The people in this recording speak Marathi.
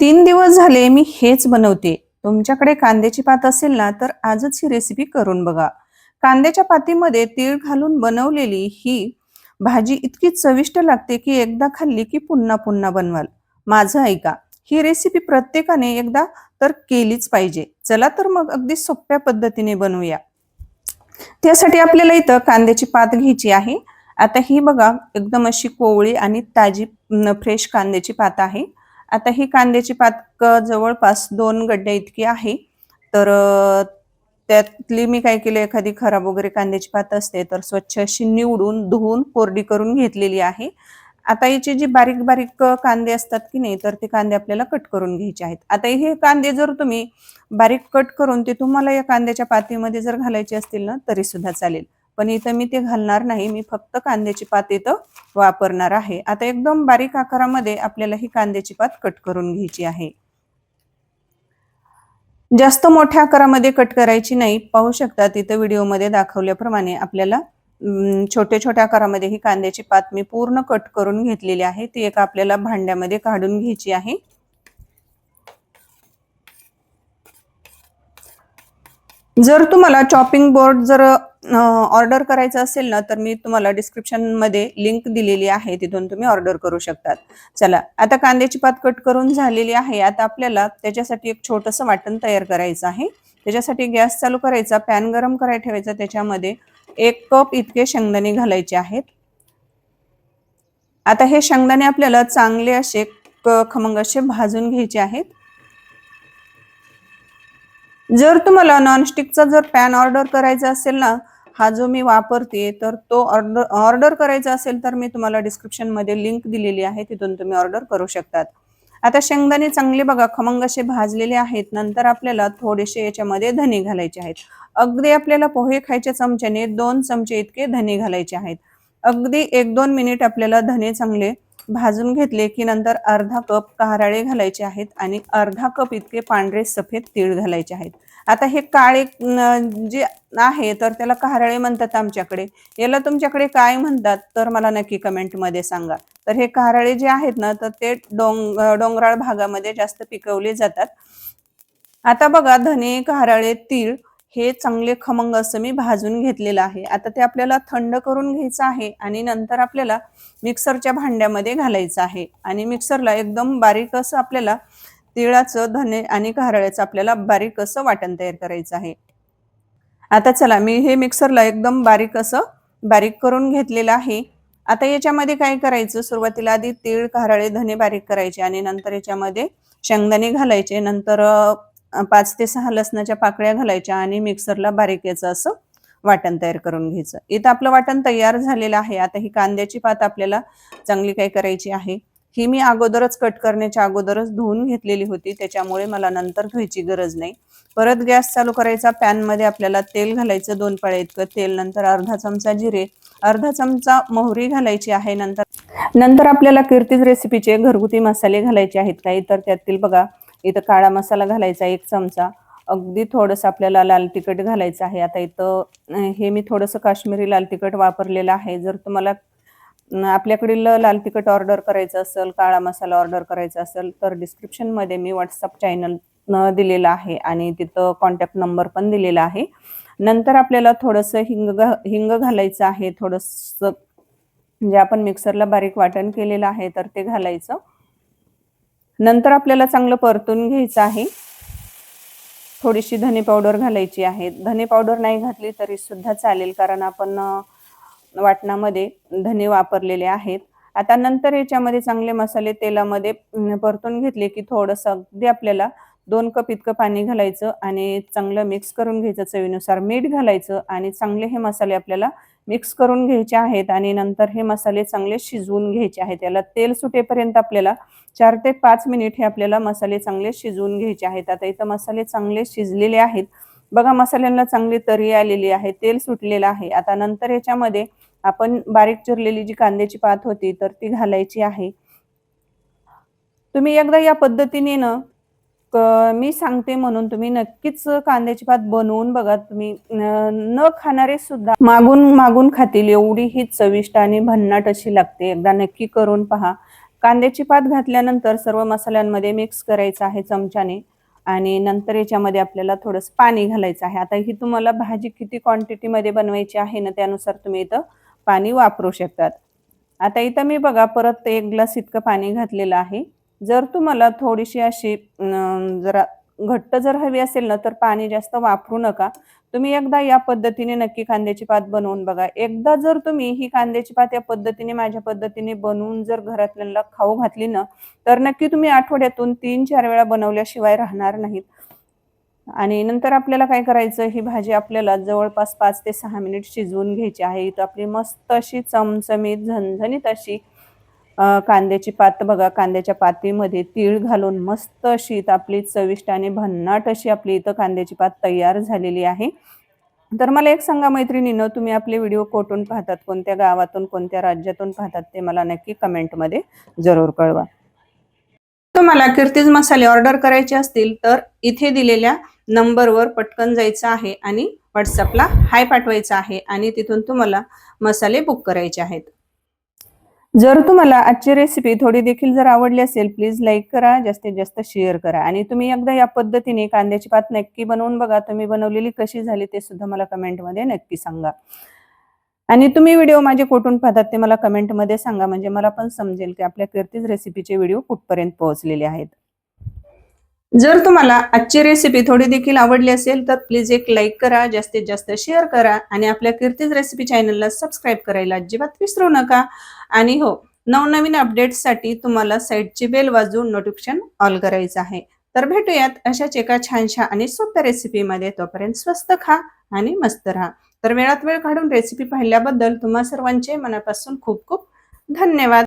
3 दिवस झाले मी हेच बनवते. तुमच्याकडे कांद्याची पात असेल ना, तर आजच ही रेसिपी करून बघा. कांद्याच्या पातीमध्ये तीळ घालून बनवलेली ही भाजी इतकी चविष्ट लागते, की एकदा खाल्ली की पुन्हा पुन्हा बनवाल. माझं ऐका. ही रेसिपी प्रत्येकाने एकदा तर केलीच पाहिजे. चला तर मग अगदी सोप्या पद्धतीने बनवूया. त्यासाठी आपल्याला इथं कांद्याची पात घ्यायची आहे. आता ही बघा एकदम अशी कोवळी आणि ताजी फ्रेश कांद्याची पात आहे. आता ही कांद्याची पात जवळपास 2 गड्ड्या इतकी आहे. तर त्यातली मी काय केलं, एखादी खराब वगैरे कांद्याची पात असते तर स्वच्छ अशी निवडून, धुवून, कोरडी करून घेतलेली आहे. आता याचे जे बारीक-बारीक कांदे असतात की नाही, तर ते कांदे आपल्याला कट करून घ्यायचे आहेत. आता हे कांदे जर तुम्ही बारीक कट करून ते तुम्हाला या कांद्याच्या पातीमध्ये जर घालायचे असतील ना, तरी सुद्धा चालेल. पण इथं मी ते घालणार नाही. मी फक्त कांद्याची पात इथं वापरणार आहे. आता एकदम बारीक आकारामध्ये आपल्याला ही कांद्याची पात कट करून घ्यायची आहे. जास्त मोठ्या आकारामध्ये कट करायची नाही. पाहू शकता इथं व्हिडिओमध्ये दाखवल्याप्रमाणे आपल्याला छोट्या-छोट्या आकारामध्ये ही कांद्याची पात मी पूर्ण कट करून घेतलेली आहे. ती एका आपल्याला भांड्यामध्ये काढून घ्यायची आहे. जर तुम्हाला चॉपिंग बोर्ड जर ऑर्डर करायचं असेल ना, तर मी तुम्हाला डिस्क्रिप्शनमध्ये लिंक दिलेली आहे. तिथून तुम्ही ऑर्डर करू शकतात. चला, आता कांद्याची पात कट करून झालेली आहे. आता आपल्याला त्याच्यासाठी एक छोटंसं वाटण तयार करायचं आहे. त्याच्यासाठी गॅस चालू करायचा, पॅन गरम करायला ठेवायचा. त्याच्यामध्ये 1 कप इतके शेंगदाणे घालायचे आहेत. आता हे शेंगदाणे आपल्याला चांगले असे खमंग असे भाजून घ्यायचे आहेत. जर तुम्हाला नॉनस्टिकचा जर पॅन ऑर्डर करायचा असेल ना, हा जो मी वापरते, तर तो ऑर्डर करायचा असेल तर मी तुम्हाला डिस्क्रिप्शनमध्ये लिंक दिलेली आहे. तिथून तुम्ही ऑर्डर करू शकतात. आता शेंगदाणे चांगले बघा खमंग असे भाजलेले आहेत. नंतर आपल्याला थोडेसे याच्यामध्ये धने घालायचे आहेत. अगदी आपल्याला पोहे खायच्या चमच्याने 2 चमचे इतके धने घालायचे आहेत. अगदी 1-2 मिनिट आपल्याला धने चांगले भाजून घेतले की नंतर अर्धा कप काराळे घालायचे आहेत आणि अर्धा कप इतके पांढरे सफेद तीळ घालायचे आहेत. आता हे काळे जे आहे तर त्याला काराळे म्हणतात आमच्याकडे. याला तुमच्याकडे काय म्हणतात तर मला नक्की कमेंटमध्ये सांगा. तर हे काराळे जे आहेत ना, तर ते डोंगराळ भागामध्ये जास्त पिकवले जातात. आता बघा धने, काराळे, तीळ हे चांगले खमंग असं मी भाजून घेतलेलं आहे. आता ते आपल्याला थंड करून घ्यायचं आहे आणि नंतर आपल्याला मिक्सरच्या भांड्यामध्ये घालायचं आहे आणि मिक्सरला एकदम बारीक असं आपल्याला तिळाचं, धने आणि कारळ्याचं आपल्याला बारीक असं वाटण तयार करायचं आहे. आता चला मी हे मिक्सरला एकदम बारीक करून घेतलेलं आहे. आता याच्यामध्ये काय करायचं, सुरुवातीला आधी तीळ, कारळे, धने बारीक करायचे आणि नंतर याच्यामध्ये शेंगदाणे घालायचे. नंतर 5 ते 6 लसणाच्या पाकळ्या घालायच्या आणि मिक्सरला बारीक याचं असं वाटण तयार करून घ्यायचं. इथं आपलं वाटण तयार झालेलं आहे. आता ही कांद्याची पात आपल्याला चांगली काय करायची आहे, ही मी अगोदरच कट करण्याच्या अगोदरच धुवून घेतलेली होती. त्याच्यामुळे मला नंतर धुवायची गरज नाही. परत गॅस चालू करायचा. पॅनमध्ये आपल्याला तेल घालायचं 2 पळ्या इतकं तेल. नंतर अर्धा चमचा जिरे, अर्धा चमचा मोहरी घालायची आहे. नंतर आपल्याला कीर्तीज रेसिपीचे घरगुती मसाले घालायचे आहेत काही. तर त्यातील बघा इथं काळा मसाला घालायचा 1 चमचा. अगदी थोडंसं आपल्याला लाल तिखट घालायचं आहे. आता इथं हे मी थोडंसं काश्मीरी लाल तिखट वापरलेलं आहे. जर तुम्हाला आपल्याकडील लाल तिखट ऑर्डर करायचं असेल, काळा मसाला ऑर्डर करायचा असेल, तर डिस्क्रिप्शनमध्ये मी WhatsApp चॅनल दिलेला आहे आणि तिथं कॉन्टॅक्ट नंबर पण दिलेला आहे. नंतर आपल्याला थोडंसं हिंग घालायचं आहे. थोडंसं जे आपण मिक्सरला बारीक वाटण केलेलं आहे तर ते घालायचं. नंतर आपल्याला चांगलं परतून घ्यायचं आहे. थोडीशी धने पावडर घालायची आहे. धने पावडर नाही घातली तरी सुद्धा चालेल, कारण आपण वाटणामध्ये धने वापरलेले आहेत. आता नंतर याच्यामध्ये चांगले मसाले तेलामध्ये परतून घेतले की थोडंसं अगदी आपल्याला 2 कप इतकं पाणी घालायचं आणि चांगलं मिक्स करून घ्यायचं. चवीनुसार मीठ घालायचं आणि चांगले हे मसाले आपल्याला मिक्स करून घ्यायचे आहेत आणि नंतर हे मसाले चांगले शिजवून घ्यायचे आहेत. याला तेल सुटेपर्यंत आपल्याला 4 ते 5 मिनिट हे आपल्याला मसाले चांगले शिजवून घ्यायचे आहेत. आता इथं मसाले चांगले शिजलेले आहेत. बघा मसाल्यांना चांगली तरी आलेली आहे, तेल सुटलेलं आहे. आता नंतर याच्यामध्ये आपण बारीक चिरलेली जी कांद्याची पात होती तर ती घालायची आहे. तुम्ही एकदा या पद्धतीने ना मी सांगते म्हणून तुम्ही नक्कीच कांद्याची पात बनवून बघा. तुम्ही न खाणारे सुद्धा मागून मागून खातील, एवढी ही चविष्ट आणि भन्नाट अशी लागते. एकदा नक्की करून पहा. कांद्याची पात घातल्यानंतर सर्व मसाल्यांमध्ये मिक्स करायचं आहे चमच्याने आणि नंतर याच्यामध्ये आपल्याला थोडंसं पाणी घालायचं आहे. आता ही तुम्हाला भाजी किती क्वांटिटीमध्ये बनवायची आहे ना त्यानुसार तुम्ही इथं पाणी वापरू शकतात. आता इथं मी बघा परत 1 ग्लास इतकं पाणी घातलेलं आहे. जर तुम्हाला थोडीशी अशी जरा घट्ट जर हवी असेल ना तर पाणी जास्त वापरू नका. तुम्ही एकदा या पद्धतीने नक्की कांद्याची पात बनवून बघा. एकदा जर तुम्ही ही कांद्याची पात या पद्धतीने माझ्या पद्धतीने बनवून जर घरातल्यांना खाऊ घातली ना तर नक्की तुम्ही आठवड्यातून 3-4 वेळा बनवल्याशिवाय राहणार नाहीत. आणि नंतर आपल्याला काय करायचं, ही भाजी आपल्याला जवळपास 5 ते 6 मिनिट शिजवून घ्यायची आहे. इथं आपली मस्त अशी चमचमीत झणझणीत अशी कांद्याची पात बघा, कांद्याच्या पातीमध्ये तीळ घालून मस्त अशी इथं आपली चविष्ट आणि भन्नाट अशी आपली इथं कांद्याची पात तयार झालेली आहे. तर मला एक सांगा मैत्रिणींनो, तुम्ही आपले व्हिडिओ कुठून पाहतात, कोणत्या गावातून, कोणत्या राज्यातून पाहतात ते मला नक्की कमेंटमध्ये जरूर कळवा. तुम्हाला कीर्तीज मसाले ऑर्डर करायचे असतील तर इथे दिलेल्या नंबरवर पटकन जायचं आहे आणि व्हॉट्सअपला हाय पाठवायचा आहे आणि तिथून तुम्हाला मसाले बुक करायचे आहेत. जर तुम्हाला आजची रेसिपी थोडी देखील जर आवडली असेल प्लीज लाईक करा, जास्तीत जास्त शेअर करा आणि तुम्ही एकदा या पद्धतीने कांद्याची पात नक्की बनवून बघा. तुम्ही बनवलेली कशी झाली ते सुद्धा मला कमेंटमध्ये नक्की सांगा. आणि तुम्ही व्हिडिओ माझे कुठून पाहतात ते मला कमेंटमध्ये सांगा, म्हणजे मला पण समजेल की आपल्या कीर्तीज रेसिपीचे व्हिडिओ कुठपर्यंत पोहोचलेले आहेत. जर तुम्हाला आजची रेसिपी थोडी देखील आवडली असेल तर प्लीज एक लाईक करा, जास्तीत जास्त शेअर करा आणि आपल्या कीर्तीज रेसिपी चॅनलला सबस्क्राईब करायला अजिबात विसरू नका. आणि हो, नवनवीन अपडेट्ससाठी तुम्हाला साईडची बेल वाजवून नोटिफिकेशन ऑल करायचं आहे. तर भेटूयात अशाच एका छानशा आणि सोप्या रेसिपीमध्ये. तोपर्यंत स्वस्त खा आणि मस्त राहा. तर वेळात वेळ काढून रेसिपी पाहिल्याबद्दल तुम्हा सर्वांचे मनापासून खूप खूप धन्यवाद.